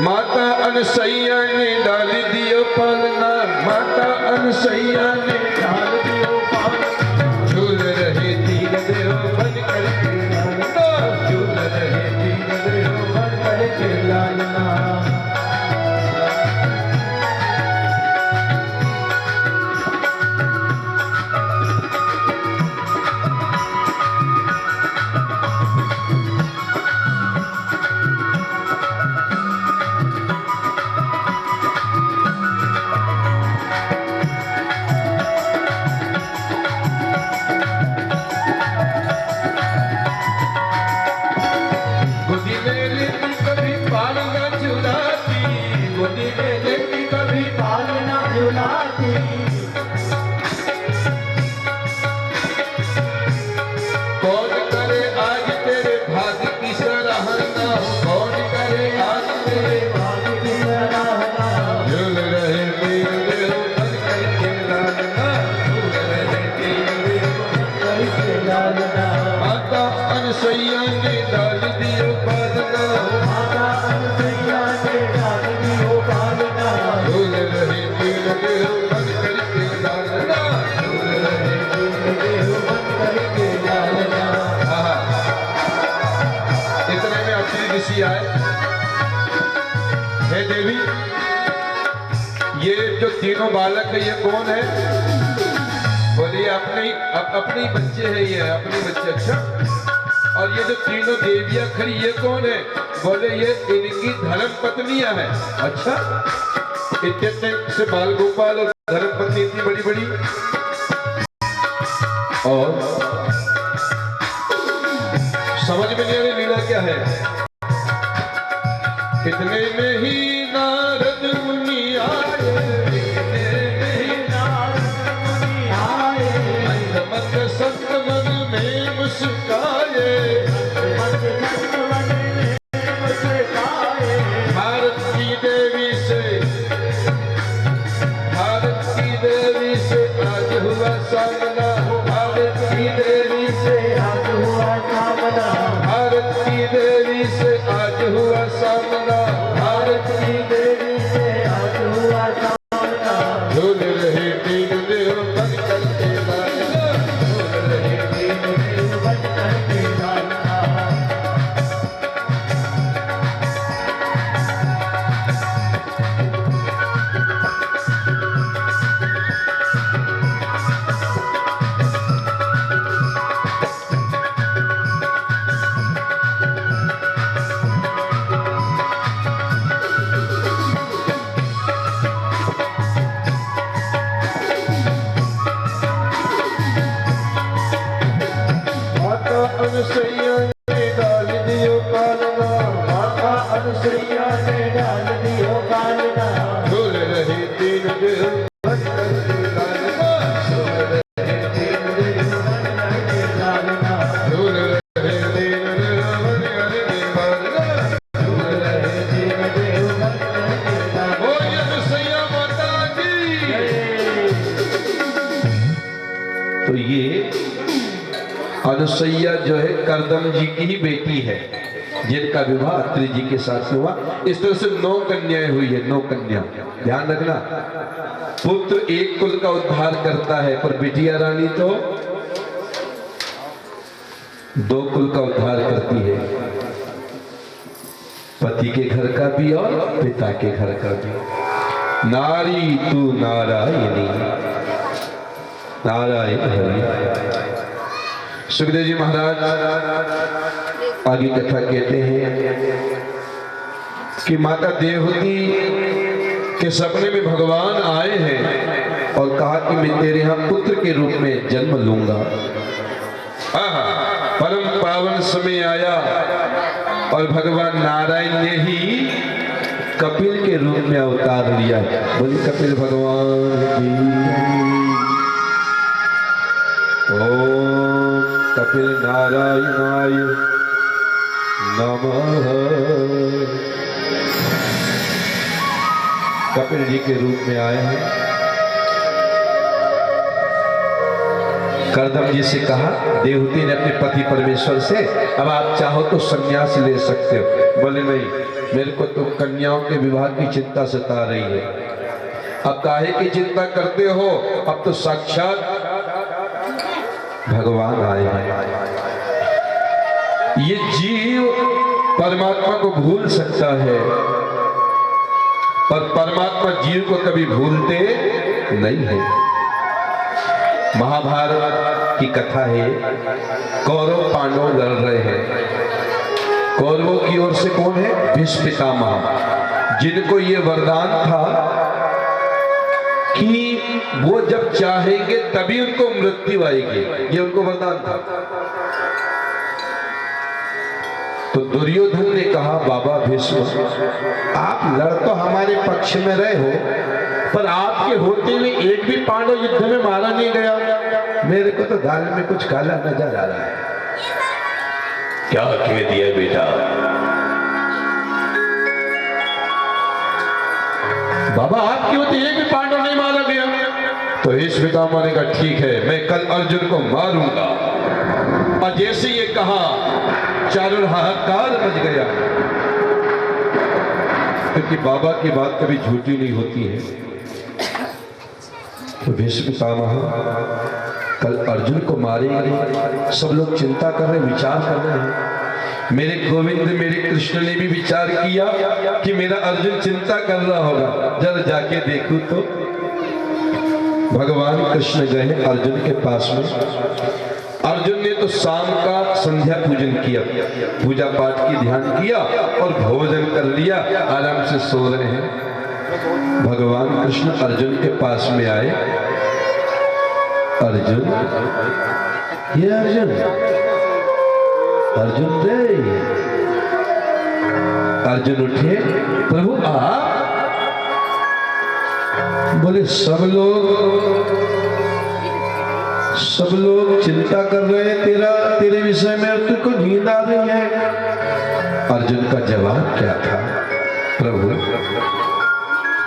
माता अनसैया ने डाल दियो पालना, माता अनसैया ने डाल दियो पालना। झूल रहे तीन देव बन करके लालना, झूल रहे तीन देव बन करके लालना। कौन करे आज तेरे भाग्य की सराहना, कौन करे आज तेरे भाग्य की सराहना। झूल रहे तीन देव बन करके लालना, झूल रहे तीन देव बन करके लालना। माता अनसैया ने डाल दियो पालना, माता अनसैया ने डाल दियो पालना। झूल रहे तीन देव बन करके लालना, झूल रहे तीन देव बन करके लालना। इतने में अत्रि ऋषि आए, हे देवी ये जो तीनों बालक है ये कौन है? बोले अपने बच्चे हैं, ये अपने बच्चे। अच्छा, और ये जो तीनों देवियां खड़ी ये कौन है? बोले ये इनकी धर्म पत्नियां हैं। अच्छा, इतने से बाल गोपाल और धर्म पत्नी इतनी बड़ी बड़ी, और समझ में नहीं आ रही लीला क्या है। कितने में ही नारद मुनि आए, कितने में ही नारद मुनि आए। अंतमत संत मन में मुस्काए, अंतमत मन में मुस्काए। भारत की देवी से, भारत की देवी से आज हुआ सामना, भारत की देवी से आज हुआ सामना, भारत की देवी से आज हुआ सामना, भारत की देवी से आज हुआ सामना। झूल रहे तीन देव बन करके लालना, झूल रहे तीन देव बन करके लालना। अनसैया ने डाल दियो पालना, माता अनसैया ने डाल दियो पालना। झूल रहे तीन देव बन करके लालना, झूल रहे तीन देव बन करके लालना। झूल रहे तीन देव बन करके लालना, झूल रहे तीन देव बन करके लालना। बोलिए अनसैया माता की। तो ये अनुसैया जो है करदम जी की ही बेटी है, जिनका विवाह अत्रि जी के साथ हुआ। इस तरह से 9 कन्याएं हुई है, 9 कन्या। ध्यान रखना, पुत्र एक कुल का उद्धार करता है, पर बिटिया रानी तो 2 कुल का उद्धार करती है, पति के घर का भी और पिता के घर का भी। नारी तू नारायणी, नारायण हरि। सुखदेव जी महाराज आगे कथा कहते हैं कि माता देवहूति के सपने में भगवान आए हैं और कहा कि मैं तेरे यहाँ पुत्र के रूप में जन्म लूंगा। परम पावन समय आया और भगवान नारायण ने ही कपिल के रूप में अवतार लिया। बोलिए कपिल भगवान की। ओम कपिल नारायणाय नमः। कपिल जी के रूप में आए हैं। कर्दम जी से कहा, देवती ने अपने पति परमेश्वर से, अब आप चाहो तो संन्यास ले सकते हो। बोले नहीं, मेरे को तो कन्याओं के विवाह की चिंता सता रही है। अब काहे की चिंता करते हो, अब तो साक्षात भगवान आए हैं। ये जीव परमात्मा को भूल सकता है पर परमात्मा जीव को कभी भूलते नहीं है। महाभारत की कथा है, कौरव पांडव लड़ रहे हैं। कौरवों की ओर से कौन है? भीष्म पितामह, जिनको ये वरदान था कि वो जब चाहेंगे तभी उनको मृत्यु आएगी, ये उनको वरदान था। तो दुर्योधन ने कहा, बाबा भीष्म, आप लड़ तो हमारे पक्ष में रहे हो, पर आपके होते हुए एक भी पांडव युद्ध में मारा नहीं गया। मेरे को तो दाल में कुछ काला नजर आ रहा है। क्या कह दिया बेटा? बाबा आपके होते एक भी पांडव नहीं मारा गया। तो भीष्म पितामह ने कहा, ठीक है, मैं कल अर्जुन को मारूंगा। और जैसे ये कहा, चारों हाहाकार मच गया, क्योंकि बाबा की बात कभी झूठी नहीं होती है। तो भीष्म पितामह कल अर्जुन को मारेंगे। सब लोग चिंता कर रहे, विचार कर रहे हैं। मेरे गोविंद, मेरे कृष्ण ने भी विचार किया कि मेरा अर्जुन चिंता कर रहा होगा, जरा जाके देखूं। तो भगवान कृष्ण गए अर्जुन के पास में। अर्जुन ने तो शाम का संध्या पूजन किया, पूजा पाठ की ध्यान किया और भोजन कर लिया, आराम से सो रहे हैं। भगवान कृष्ण अर्जुन के पास में आए। अर्जुन, ये अर्जुन, अर्जुन रे। अर्जुन उठे, प्रभु आप? बोले सब लोग चिंता कर रहे हैं तेरे विषय में, तुझको नींद आ रही है। अर्जुन का जवाब क्या था? प्रभु,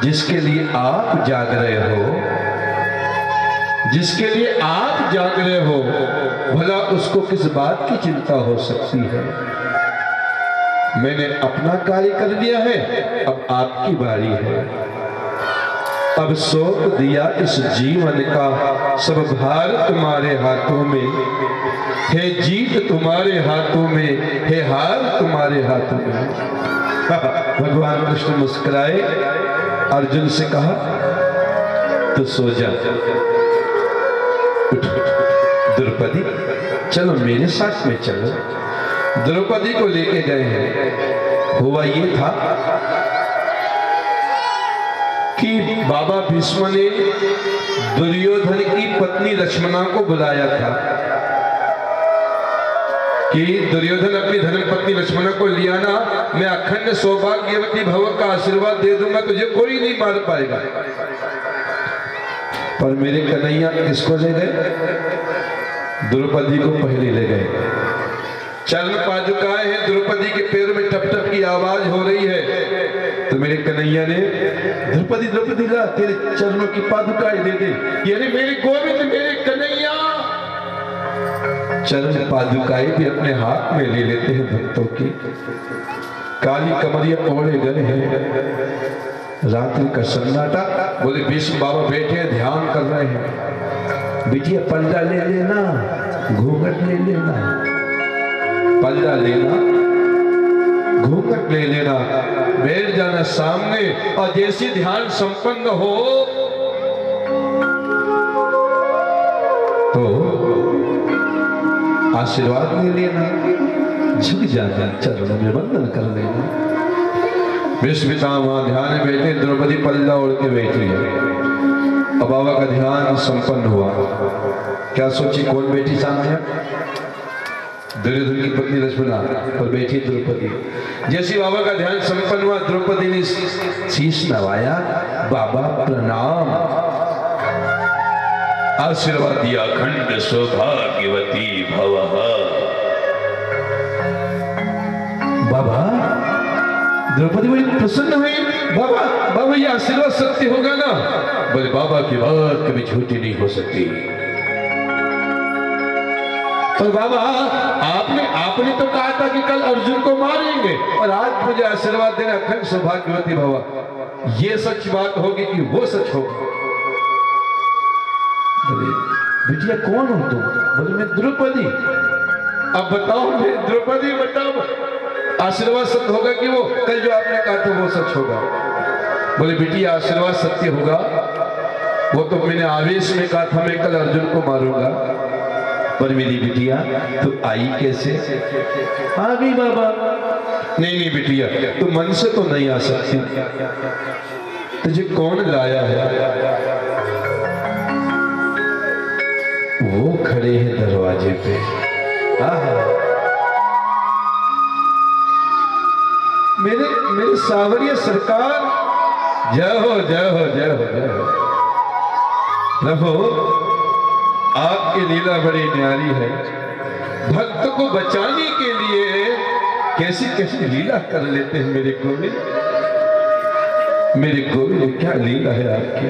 जिसके लिए आप जाग रहे हो, जिसके लिए आप जाग रहे हो, भला उसको किस बात की चिंता हो सकती है? मैंने अपना कार्य कर दिया है, अब आपकी बारी है। अब सौंप दिया इस जीवन का सब भार तुम्हारे हाथों में, है जीत तुम्हारे हाथों में, है हार तुम्हारे हाथों में। भगवान कृष्ण मुस्कुराए, अर्जुन से कहा, तो सो जा, उठ द्रौपदी, चलो मेरे साथ में चलो। द्रौपदी को लेके गए हैं। हुआ ये था कि बाबा भीष्म ने दुर्योधन की पत्नी लक्ष्मणा को बुलाया था कि दुर्योधन अपनी धर्मपत्नी लक्ष्मणा को लिया ना, मैं अखंड सौभाग्यवती भव का आशीर्वाद दे दूंगा, तुझे कोई नहीं मार पाएगा। पर मेरे कन्हैया किसको ले गए? द्रौपदी को पहले ले गए। चरण पादुकाएं हैं, द्रौपदी के पैर में टप टप की आवाज हो रही है। तो मेरे कन्हैया ने, द्रौपदी द्रौपदी ला, तेरे चरणों की पादुकाएं दे दे। यानी मेरे गोविंद, मेरे कन्हैया चरण पादुकाएं भी अपने हाथ में ले लेते हैं भक्तों की। काली कमरिया ओढ़े गए हैं, रात्रि का सन्नाटा। बोले भीष्म बाबा बैठे हैं, ध्यान कर रहे हैं। बिटिया पल्ला ले लेना, घूंघट ले लेना, पल्ला लेना, घूंघट ले लेना, बैठ जाना सामने, और जैसे ध्यान संपन्न हो तो आशीर्वाद ले लेना, झुक जाना, चरणों में वंदन कर लेना। भीष्म पितामह ध्यान में बैठे, द्रौपदी पल्ला ओढ़ के बैठी है। अब बाबा का ध्यान संपन्न हुआ। क्या सोची, कौन बैठी सामने? दुर्योधन की पत्नी लक्ष्मणा, और बैठी द्रौपदी। जैसे बाबा का ध्यान संपन्न हुआ, द्रौपदी ने शीश नवाया, बाबा प्रणाम, आशीर्वाद दिया, अखंड सौभाग्यवती भवः। बाबा, द्रौपदी बड़ी प्रसन्न हुई। बाबा, बाबा ये आशीर्वाद सत्य होगा ना? बोले बाबा की बात कभी झूठी नहीं हो सकती। पर बाबा आपने आपने तो कहा था कि कल अर्जुन को मारेंगे और आज मुझे आशीर्वाद देना, अखंड सौभाग्यवती भवा। ये सच बात होगी कि वो सच होगा? बोले बिटिया कौन हो तुम? बोले मैं द्रौपदी। अब बताओ मैं द्रौपदी, बताओ आशीर्वाद सत्य होगा कि वो कल जो आपने कहा था वो सच होगा? बोले बिटिया आशीर्वाद सत्य होगा, वो तो मैंने आवेश में कहा था मैं कल अर्जुन को मारूंगा। पर मेरी बिटिया तू आई कैसे? आ गई बाबा। नहीं नहीं बिटिया तू मन से तो नहीं आ सकती, तुझे कौन लाया है? वो खड़े हैं दरवाजे पे। मेरे मेरे सावरिया सरकार, जय हो जय हो जय हो जय हो। प्रभु आपकी लीला बड़ी न्यारी है, भक्त को बचाने के लिए कैसी कैसी लीला कर लेते हैं मेरे गोविंद। मेरे गोविंद क्या लीला है आपकी।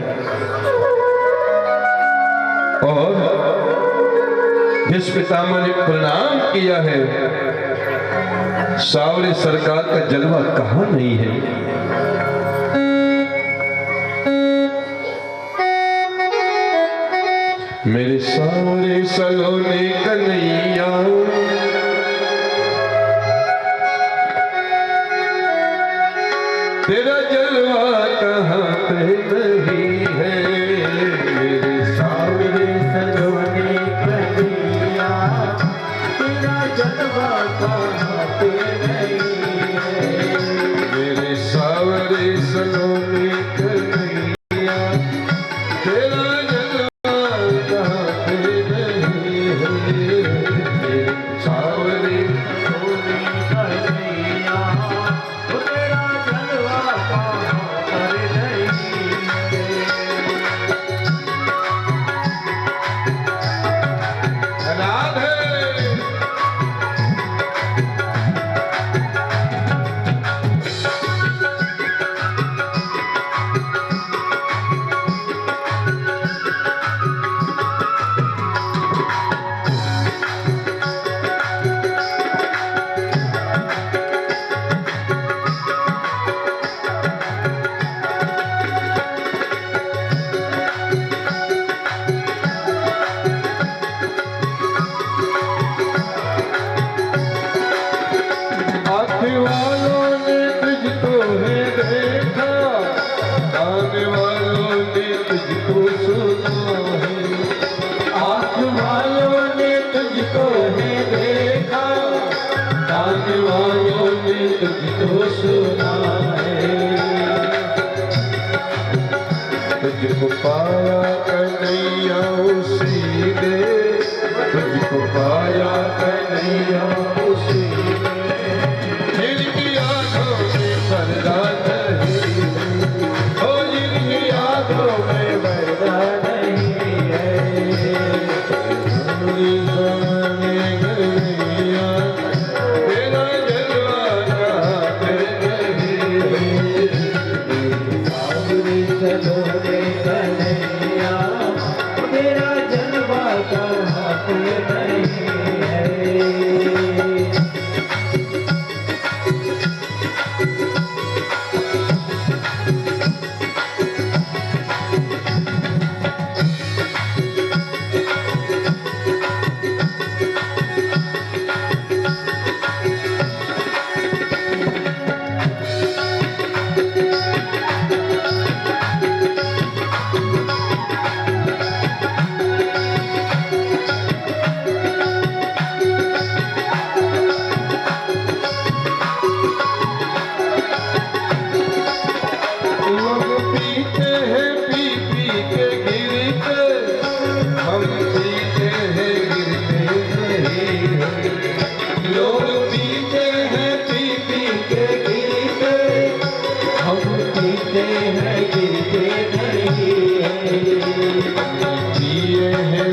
और जिस पितामह ने प्रणाम किया है, सावरे सरकार का जलवा कहां नहीं है। मेरे सावरे सलोने कन्हैया, तेरा जलवा कहां पे नहीं है। मेरे सावरे सलोने कन्हैया, तेरा जलवा कहां पे नहीं है। मेरे सावरे सलोने कन्हैया, तेरा जलवा कहां पे नहीं है। मेरे सावरे सलोने कन्हैया, तेरा जलवा कहां पे नहीं है। राधे वालों ने तुझको है देखा, आने वालों ने तुझको सुना है। आँख वालों ने तुझको है देखा, आने वालों ने तुझको सुना है। तुझको पाया कन्हैया उसी ने, तुझको पाया कन्हैया उसी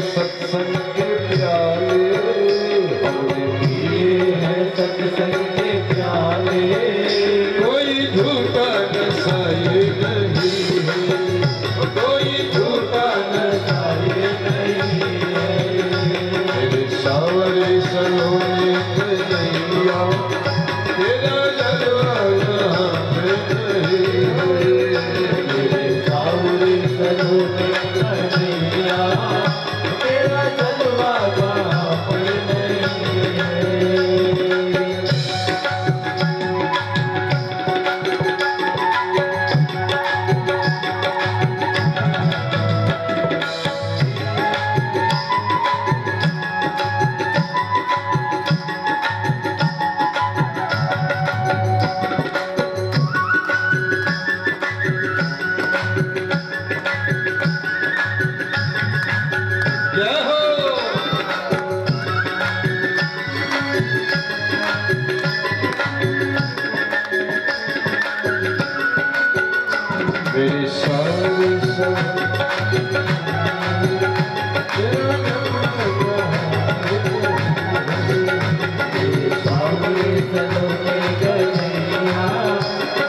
सत्संग के प्याले, हमने पिए हैं सत्संग के प्याले। कोई झूठा नशा ये नहीं है, कोई झूठा नशा ये नहीं है। मेरे सावरे तेरा जलवा यहाँ पे नहीं है। सावरी सलोने कन्हैया तेरा जलवा कहाँ पर नहीं है। जय हो। मेरी सारी सावरी सलोने कन्हैया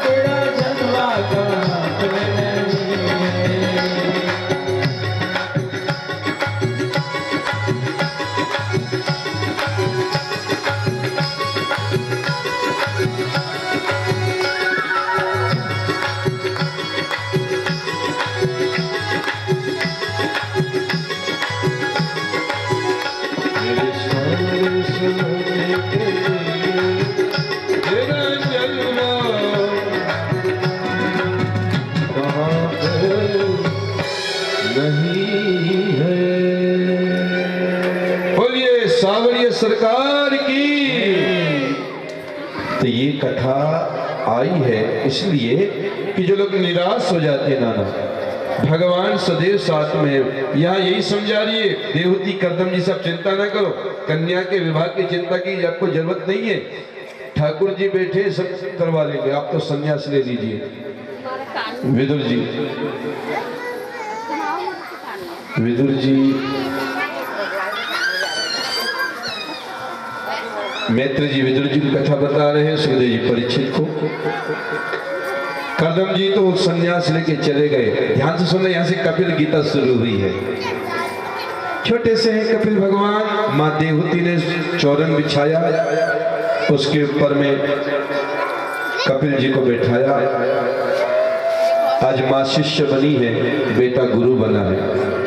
तेरा जलवा कहाँ पर नहीं है। मेरे सारे सलोने के लिए तेरा जलवा कहाँ पे नहीं है। बोलिए सावरिया सरकार की। तो ये कथा आई है इसलिए कि जो लोग निराश हो जाते हैं नाना, भगवान सदैव साथ में है। यहाँ यही समझा रही है देवहूति करदम जी, सब चिंता ना करो, कन्या के विवाह की चिंता की आपको जरूरत नहीं है। ठाकुर जी बैठे सब करवा लेंगे, आप तो संन्यास ले लीजिए। विदुर जी, विदुर जी मैत्र जी विदुर जी की कथा बता रहे हैं सुखदेव जी परीक्षित को। करदम जी तो संन्यास लेके चले गए। ध्यान से सुनना, यहाँ से कपिल गीता शुरू हुई है। छोटे से हैं कपिल भगवान। माँ देवहूति ने चौरन बिछाया, उसके ऊपर में कपिल जी को बैठाया। आज माँ शिष्य बनी है, बेटा गुरु बना है।